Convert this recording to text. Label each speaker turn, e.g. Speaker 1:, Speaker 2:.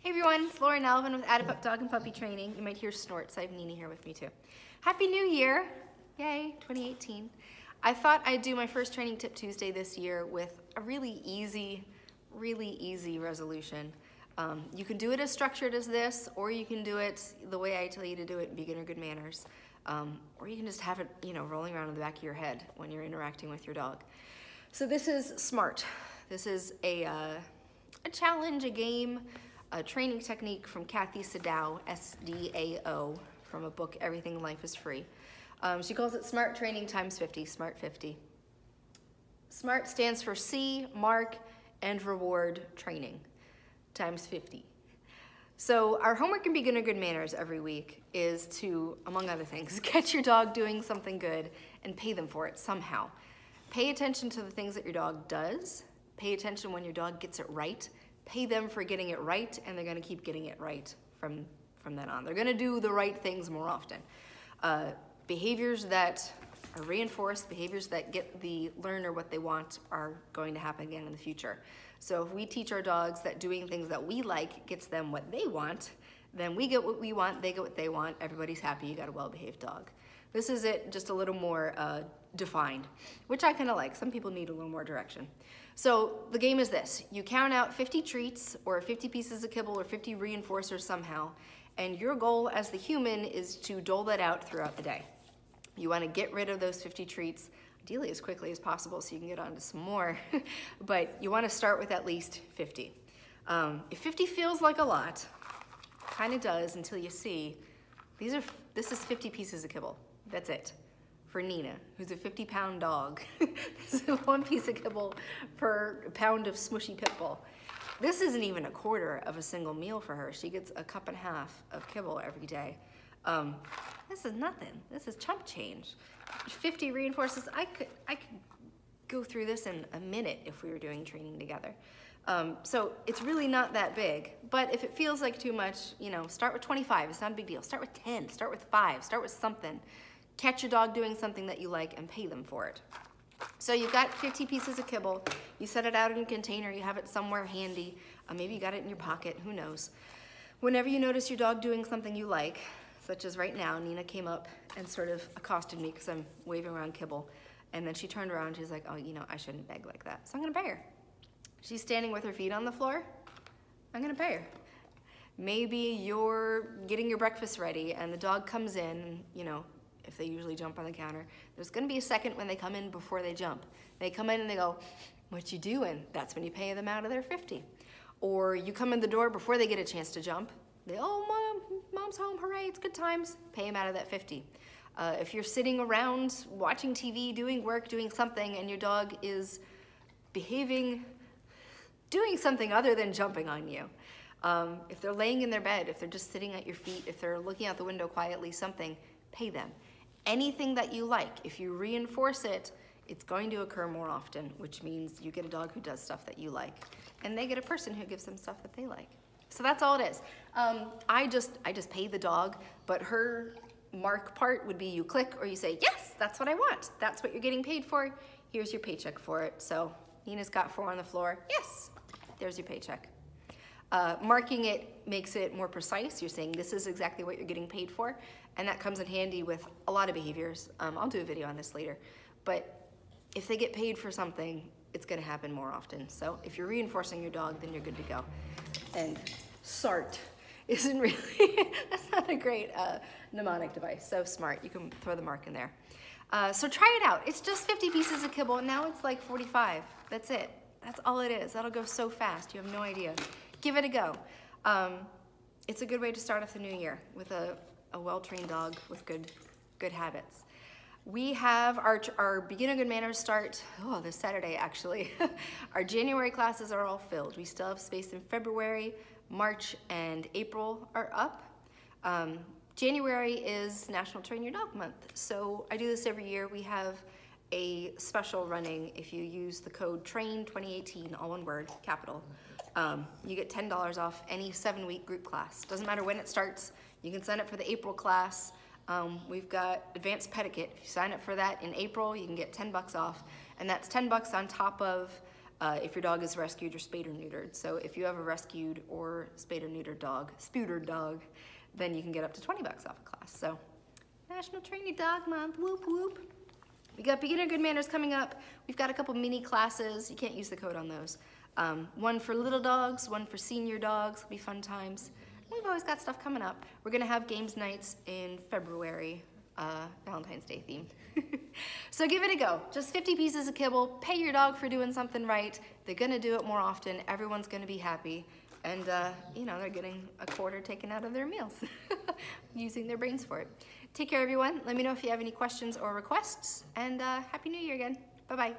Speaker 1: Hey everyone, it's Laura and Alvin with Add-A-Pup Dog and Puppy Training. You might hear snorts. I have Nina here with me too. Happy New Year! Yay, 2018. I thought I'd do my first Training Tip Tuesday this year with a really easy resolution. You can do it as structured as this, or you can do it the way I tell you to do it in Beginner Good Manners. Or you can just have it, rolling around in the back of your head when you're interacting with your dog. So this is SMART. This is a challenge, a game, a training technique from Kathy Sadao, S-D-A-O, from a book, Everything in Life is Free. She calls it SMART Training times 50, SMART 50. SMART stands for See, Mark, and Reward Training times 50. So our homework in Beginner Good Manners every week is to, among other things, catch your dog doing something good and pay them for it somehow. Pay attention to the things that your dog does. Pay attention when your dog gets it right. Pay them for getting it right, and they're gonna keep getting it right from then on. They're gonna do the right things more often. Behaviors that are reinforced, behaviors that get the learner what they want are going to happen again in the future. So if we teach our dogs that doing things that we like gets them what they want, then we get what we want, they get what they want, everybody's happy, you got a well-behaved dog. This is it, just a little more defined, which I kind of like. Some people need a little more direction. So the game is this. You count out 50 treats or 50 pieces of kibble or 50 reinforcers somehow, and your goal as the human is to dole that out throughout the day. You want to get rid of those 50 treats, ideally as quickly as possible so you can get on to some more, but you want to start with at least 50. If 50 feels like a lot, kind of does until you see, this is 50 pieces of kibble. That's it. For Nina, who's a 50-pound dog. This is 1 piece of kibble per pound of smushy pit bull. This isn't even a quarter of a single meal for her. She gets a cup and a half of kibble every day. This is nothing. This is chump change. 50 reinforces. I could go through this in a minute if we were doing training together. So it's really not that big, but if it feels like too much, start with 25. It's not a big deal. Start with 10, start with 5, start with something. Catch your dog doing something that you like and pay them for it. So you've got 50 pieces of kibble. You set it out in a container. You have it somewhere handy. Maybe you got it in your pocket. Who knows? Whenever you notice your dog doing something you like, such as right now, Nina came up and sort of accosted me because I'm waving around kibble. And then she turned around. She's like, oh, I shouldn't beg like that. So I'm going to pay her. She's standing with her feet on the floor. I'm going to pay her. Maybe you're getting your breakfast ready and the dog comes in, if they usually jump on the counter, there's gonna be a second when they come in before they jump. They come in and they go, what you doing? That's when you pay them out of their 50. Or you come in the door before they get a chance to jump. They, oh, mom's home, hooray, it's good times. Pay them out of that 50. If you're sitting around watching TV, doing work, doing something, and your dog is behaving, doing something other than jumping on you. If they're laying in their bed, if they're just sitting at your feet, if they're looking out the window quietly, something, pay them. Anything that you like, if you reinforce it, it's going to occur more often, which means you get a dog who does stuff that you like, and they get a person who gives them stuff that they like. So that's all it is. I just pay the dog, but her mark part would be you click or you say, yes, that's what I want. That's what you're getting paid for. Here's your paycheck for it. So Nina's got 4 on the floor. Yes, there's your paycheck. Marking it makes it more precise. You're saying this is exactly what you're getting paid for, and that comes in handy with a lot of behaviors. I'll do a video on this later, but if they get paid for something, it's gonna happen more often. So if you're reinforcing your dog, then you're good to go. And SART isn't really, that's not a great mnemonic device, so SMART, you can throw the mark in there. So try it out. It's just 50 pieces of kibble, and now it's like 45. That's it. That's all it is. That'll go so fast, you have no idea. Give it a go. It's a good way to start off the new year with a well-trained dog with good habits. We have our Beginner Good Manners start, this Saturday actually. Our January classes are all filled. We still have space in February, March, and April are up. January is National Train Your Dog Month. So I do this every year. We have a special running if you use the code TRAIN2018, all one word, capital. You get $10 off any 7-week group class. Doesn't matter when it starts. You can sign up for the April class. We've got advanced pedicate. If you sign up for that in April, you can get $10 off. And that's $10 on top of if your dog is rescued or spayed or neutered. So if you have a rescued or spayed or neutered dog, spootered dog, then you can get up to 20 bucks off a class. So National Trainee Dog Month, whoop whoop. We got Beginner Good Manners coming up. We've got a couple mini classes. You can't use the code on those. One for little dogs, one for senior dogs. It'll be fun times. We've always got stuff coming up. We're gonna have games nights in February, Valentine's Day themed. So give it a go. Just 50 pieces of kibble. Pay your dog for doing something right. They're gonna do it more often. Everyone's gonna be happy. And you know, they're getting a quarter taken out of their meals, using their brains for it. Take care, everyone. Let me know if you have any questions or requests, and Happy New Year again. Bye-bye.